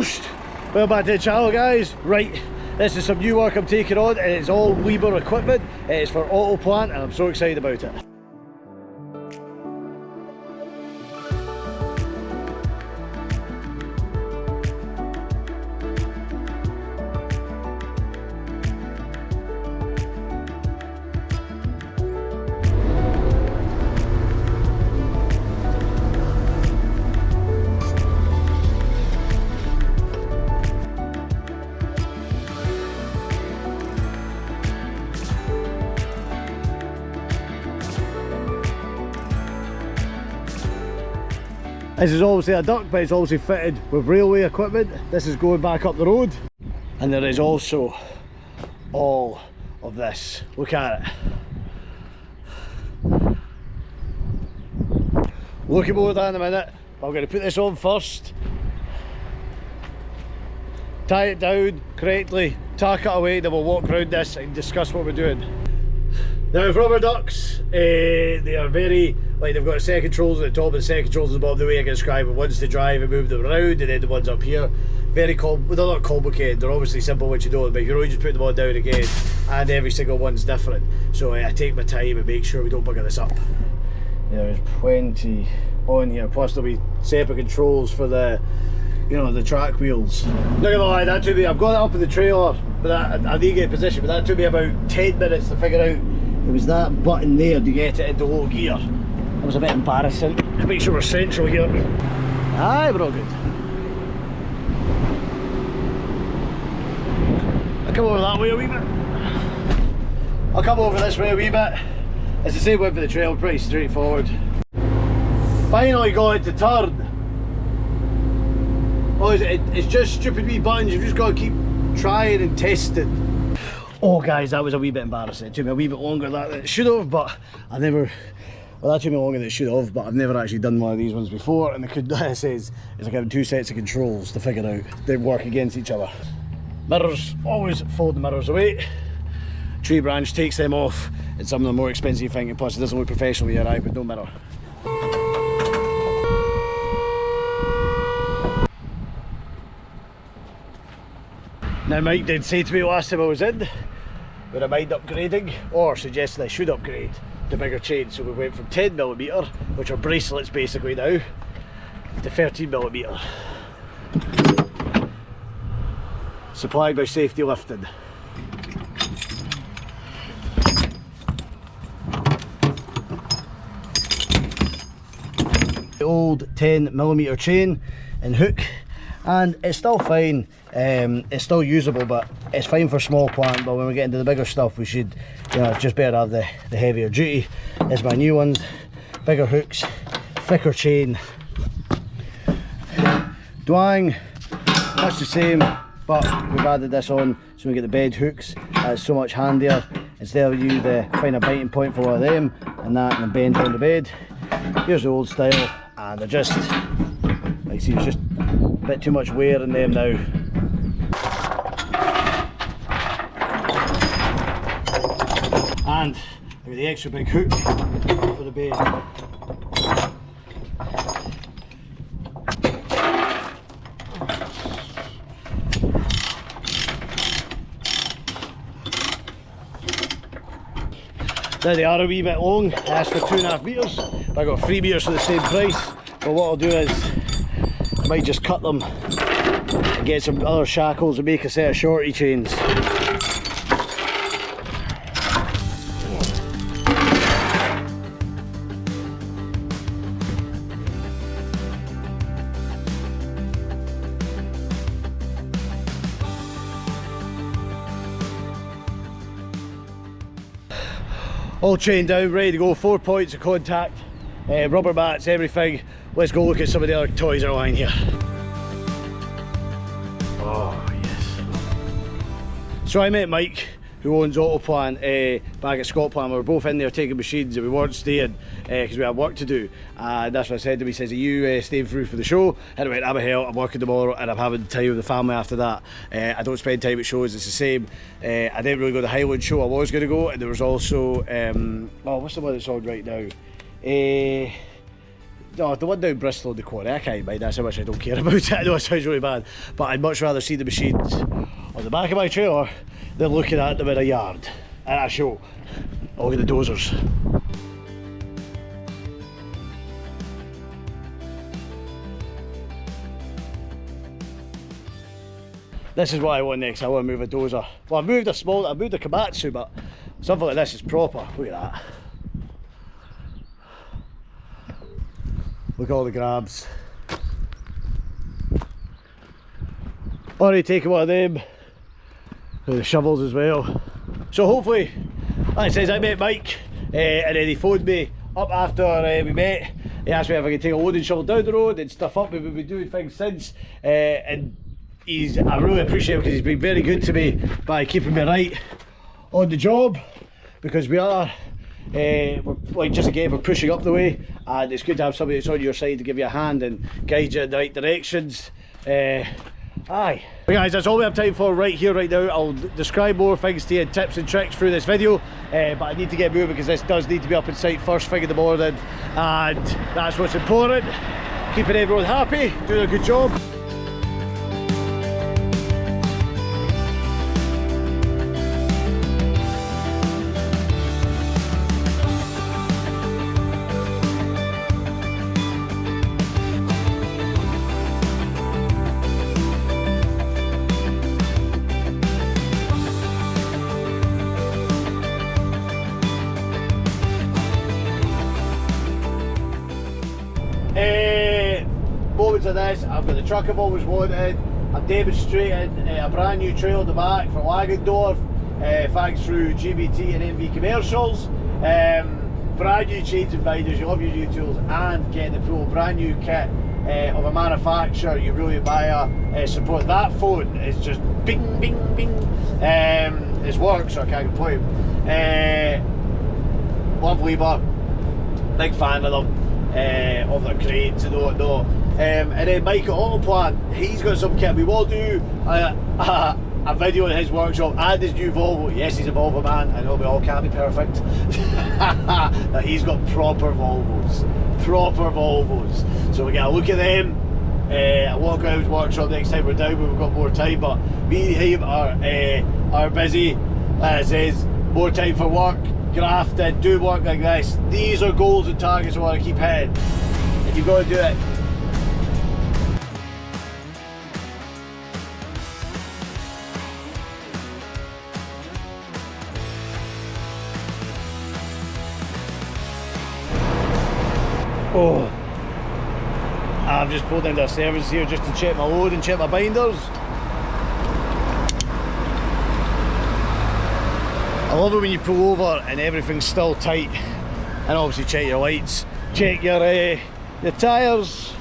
Whoosh! Well, back to the channel, guys. Right, this is some new work I'm taking on, and it's all Liebherr equipment. It's for AutoPlant, and I'm so excited about it. This is obviously a duct, but it's obviously fitted with railway equipment. This is going back up the road. And there is also all of this. Look at it. Looking more at that in a minute. I'm going to put this on first. Tie it down correctly, tack it away, then we'll walk around this and discuss what we're doing. Now with rubber ducts, they are very, like, they've got set controls at the top and set controls at the bottom. The way I can describe it, one's to drive and move them around, and then the ones up here, very well, they're not complicated, they're obviously simple once you know them, but you can only just put them on down again, and every single one's different. So I take my time and make sure we don't bugger this up. There's plenty on here, plus there'll be separate controls for the, you know, the track wheels. Not gonna lie, that took me, I've got it up in the trailer, but I need to get position, but that took me about 10 minutes to figure out. It was that button there to get it into low gear. That was a bit embarrassing. Just make sure we're central here. Aye, we're all good. I'll come over that way a wee bit. I'll come over this way a wee bit. It's the same way for the trail, pretty straightforward. Finally got it to turn. Oh, it's just stupid wee buttons, you've just got to keep trying and testing. Oh guys, that was a wee bit embarrassing. It took me a wee bit longer than it should have, but I never, well, that took me longer than it should have, but I've never actually done one of these ones before, and it says it's like having two sets of controls to figure out they work against each other. Mirrors, always fold the mirrors away. Tree branch takes them off. It's some of the more expensive thing, and plus it doesn't look professional with your eye with no mirror. Now Mike did say to me last time I was in, would I mind upgrading, or suggested I should upgrade to bigger chains. So we went from 10mm, which are bracelets basically now, to 13mm. Supplied by Safety Lifting. The old 10mm chain and hook, and it's still fine. It's still usable, but it's fine for small plant, but when we get into the bigger stuff we should, you know, it's just better to have the heavier duty. It's my new ones, bigger hooks, thicker chain. Dwang, much the same, but we've added this on so we get the bed hooks. It's so much handier. Instead of you find a biting point for one of them and that, and then bend on the bed. Here's the old style, and they're just, like you see, it's just a bit too much wear in them now. And I've got the extra big hook for the bed. Now they are a wee bit long. I asked for 2.5 metres, but I got 3 metres for the same price. But what I'll do is I might just cut them and get some other shackles and make a set of shorty chains. All chained down, ready to go, 4 points of contact, rubber mats, everything. Let's go look at some of the other toys that are lying here. Oh yes. So I met Mike, who owns AutoPlant, back at Scotland. We were both in there taking machines and we weren't staying because we had work to do. And that's what I said to him. He says, are you staying through for the show? And I went, I'm a hell, I'm working tomorrow and I'm having time with the family after that. I don't spend time at shows, it's the same. I didn't really go to the Highland show I was going to go, and there was also, oh, what's the one that's on right now? no, the one down Bristol, the quarry, I can't mind, that's how much I don't care about it. I know it sounds really bad, but I'd much rather see the machines on the back of my trailer than looking at them in a yard at a show. Oh, look at the dozers. This is what I want next. I want to move a dozer. Well, I moved a Komatsu, but something like this is proper. Look at that. Look at all the grabs. Already taken one of them. With the shovels as well. So hopefully, like I says, I met Mike and then he phoned me up after we met. He asked me if I could take a loading shovel down the road and stuff up. We've been doing things since, and I really appreciate him because he's been very good to me by keeping me right on the job, because we are we're, like, just again, we're pushing up the way, and it's good to have somebody that's on your side to give you a hand and guide you in the right directions. Aye. But guys, that's all we have time for right here, right now. I'll describe more things to you, tips and tricks through this video, but I need to get moving because this does need to be up in sight first thing in the morning, and that's what's important. Keeping everyone happy, doing a good job. Moments of this, I've got the truck I've always wanted. I'm demonstrating a brand new trail in the back for Langendorf, thanks through GBT and MV commercials. Brand new chains and binders, you love your new tools, and getting the full brand new kit of a manufacturer you really admire. Support that phone is just bing bing bing. It's work, so I can't complain. Love Liebherr, big fan of them. Of their crates and whatnot, and then Mike at AutoPlant, he's got some kit. We will do a video in his workshop and his new Volvo. Yes, he's a Volvo man, I know we all can't be perfect. But he's got proper Volvos, so we get a look at them. I'll walk around his workshop next time we're down when we've got more time, but me and him are busy, as says, more time for work, grafting, do work like this. These are goals and targets I want to keep hitting, and you've got to do it. Oh, I've just pulled into a service here just to check my load and check my binders. I love it when you pull over and everything's still tight, and obviously check your lights, check your tyres.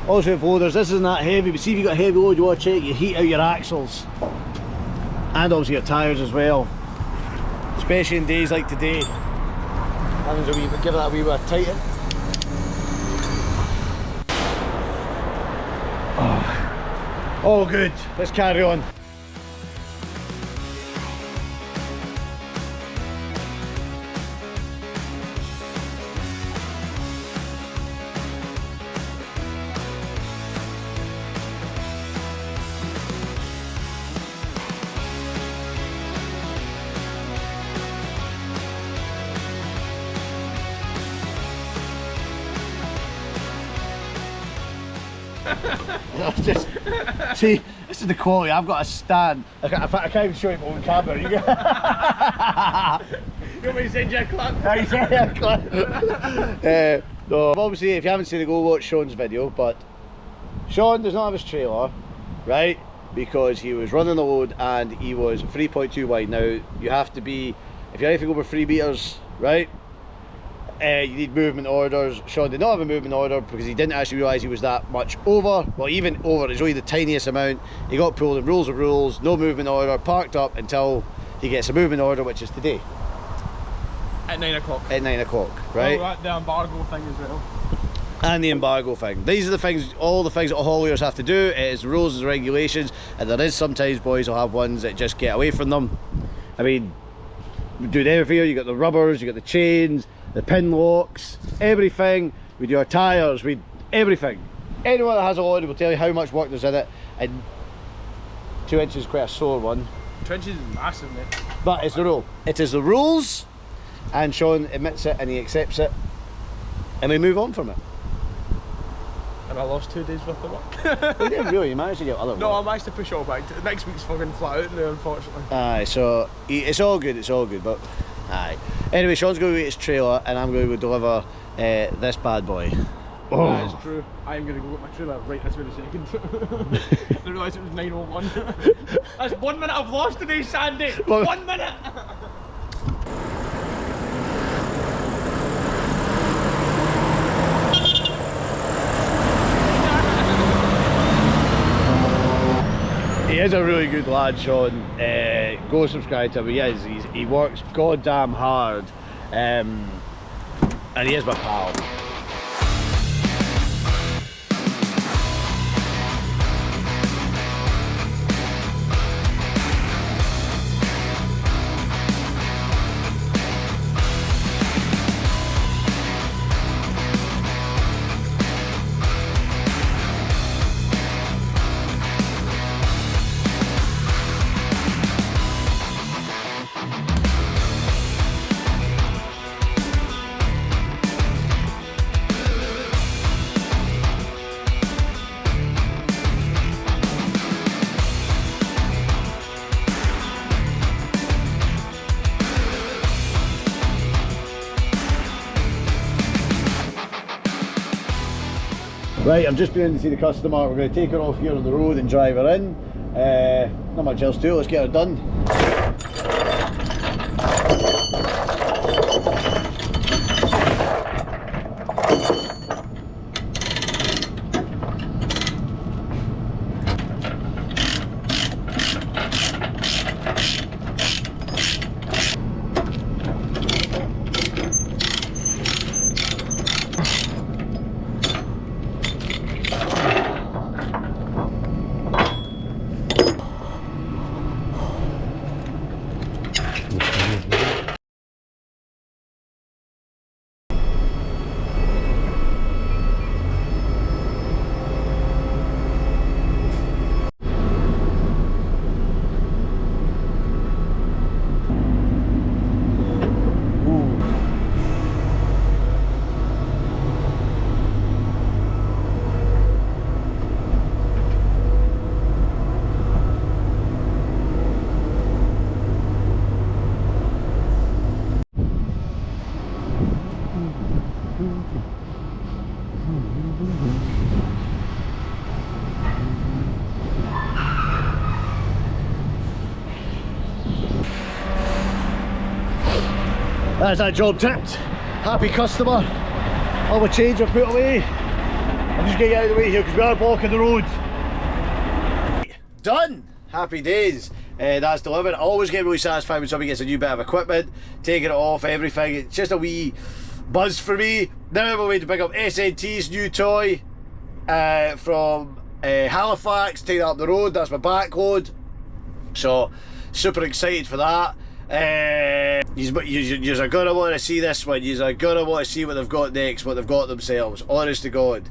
Also with loaders, this isn't that heavy, but see if you've got a heavy load, you want to check your heat out your axles, and obviously your tyres as well, especially in days like today. Give it that wee bit of tighten. Oh, all good, let's carry on. Just see, this is the quality. I've got a stand. I can't even show it on camera. You want me to send you a clip? I send you a clip. No, obviously, if you haven't seen it, go watch Sean's video. But Sean does not have his trailer, right? Because he was running the load and he was 3.2 wide. Now you have to be, if you're anything over 3 meters, right? You need movement orders. Sean did not have a movement order because he didn't actually realise he was that much over. Well, even over, it's only the tiniest amount. He got pulled in rules of rules, no movement order, parked up until he gets a movement order, which is today. At 9 o'clock. At 9 o'clock, right? Oh, the embargo thing as well. And the embargo thing. These are the things, all the things that hauliers have to do. It is the rules and regulations, and there is sometimes boys will have ones that just get away from them. I mean, we do everything here. You got the rubbers, you got the chains, the pin locks, everything. we do our tyres, we everything. Anyone that has a Lorry will tell you how much work there's in it, and 2 inches is quite a sore one. 2 inches is massive, mate. But it's the rule. It is the rules, and Sean admits it and he accepts it, and we move on from it. And I lost 2 days worth of work. We didn't really, you managed to get other No, I work. managed to push it all back. Next week's fucking flat out now, unfortunately. Aye, so it's all good, but aye. Anyway, Sean's going to get his trailer and I'm going to go deliver this bad boy. Oh. That is true. I am going to go get my trailer right this very second. I didn't realise it was 9:01. That's 1 minute I've lost today, Sandy. Well, 1 minute. He is a really good lad, Sean. Go subscribe to him. He is. He works goddamn hard, and he is my pal. Right, I'm just beginning to see the customer. We're going to take her off here on the road and drive her in. Not much else to do, let's get her done. That's that job tipped. Happy customer. All the change are put away. I'm just getting out of the way here because we are blocking the road. Done! Happy days. That's delivered. I always get really satisfied when somebody gets a new bit of equipment, taking it off, everything. It's just a wee buzz for me. Now I'm away to pick up SNT's new toy from Halifax, take that up the road. That's my backload. So, super excited for that. You're gonna want to see this one. You're gonna want to see what they've got next, what they've got themselves. Honest to God,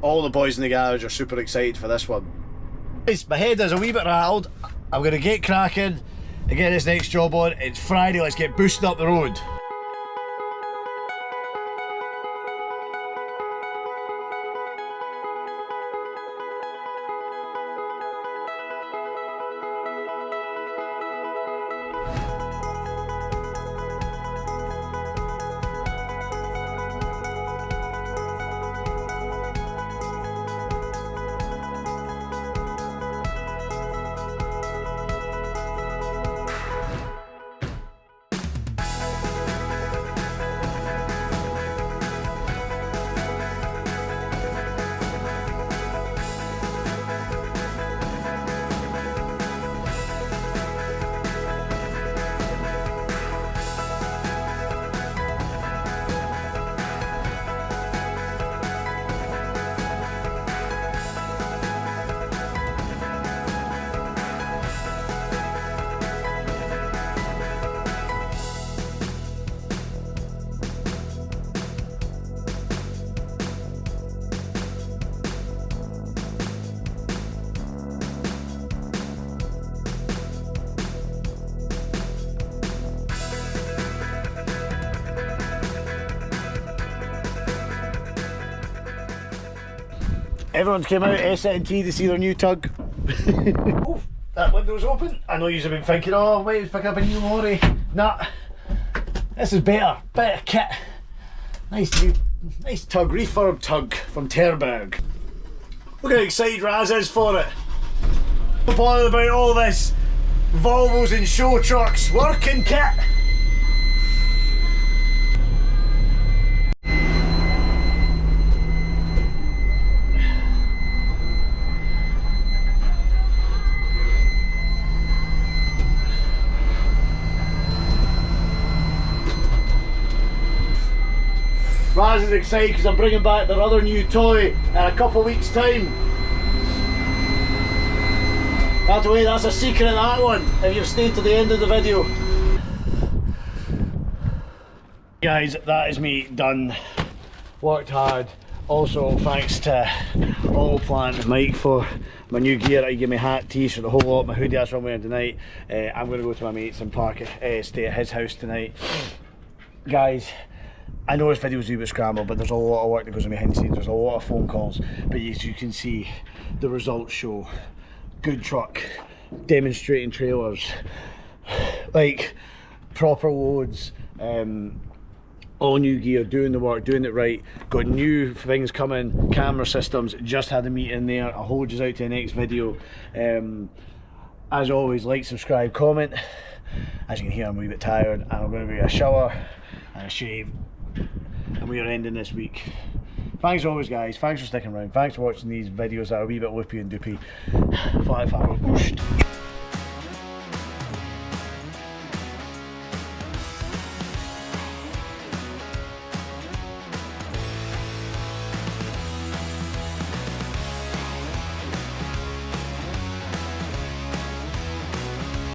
all the boys in the garage are super excited for this one. My head is a wee bit rattled. I'm gonna get cracking and get this next job on. It's Friday. Let's get boosting up the road. Everyone's came out SNT to see their new tug. Oh, that window's open. I know you've been thinking, oh wait, it's picking up a new lorry. Nah, this is better kit. Nice tug, refurb tug from Terberg. Look how excited Raz is for it. Don't bother about all this Volvos and show trucks, working kit. Raz is excited because I'm bringing back their other new toy in a couple of weeks' time. By the way, that's a secret in that one, if you've stayed to the end of the video. Guys, that is me done. Worked hard. Also, thanks to AutoPlant Mike for my new gear. He gave me a hat, t-shirt, the whole lot, my hoodie, that's what I'm wearing tonight. I'm going to go to my mate's and stay at his house tonight. Guys, I know this video's a wee bit scrambled, but there's a lot of work that goes on behind the scenes. There's a lot of phone calls, but as you can see, the results show good truck, demonstrating trailers, like proper loads, all new gear, doing the work, doing it right, got new things coming, camera systems, just had a meeting there. I'll hold you out to the next video. As always, like, subscribe, comment. As you can hear, I'm a wee bit tired and I'm going to get a shower and a shave, and we are ending this week. Thanks always, guys, thanks for sticking around, thanks for watching these videos that are a wee bit loopy and doopy. 5 hours.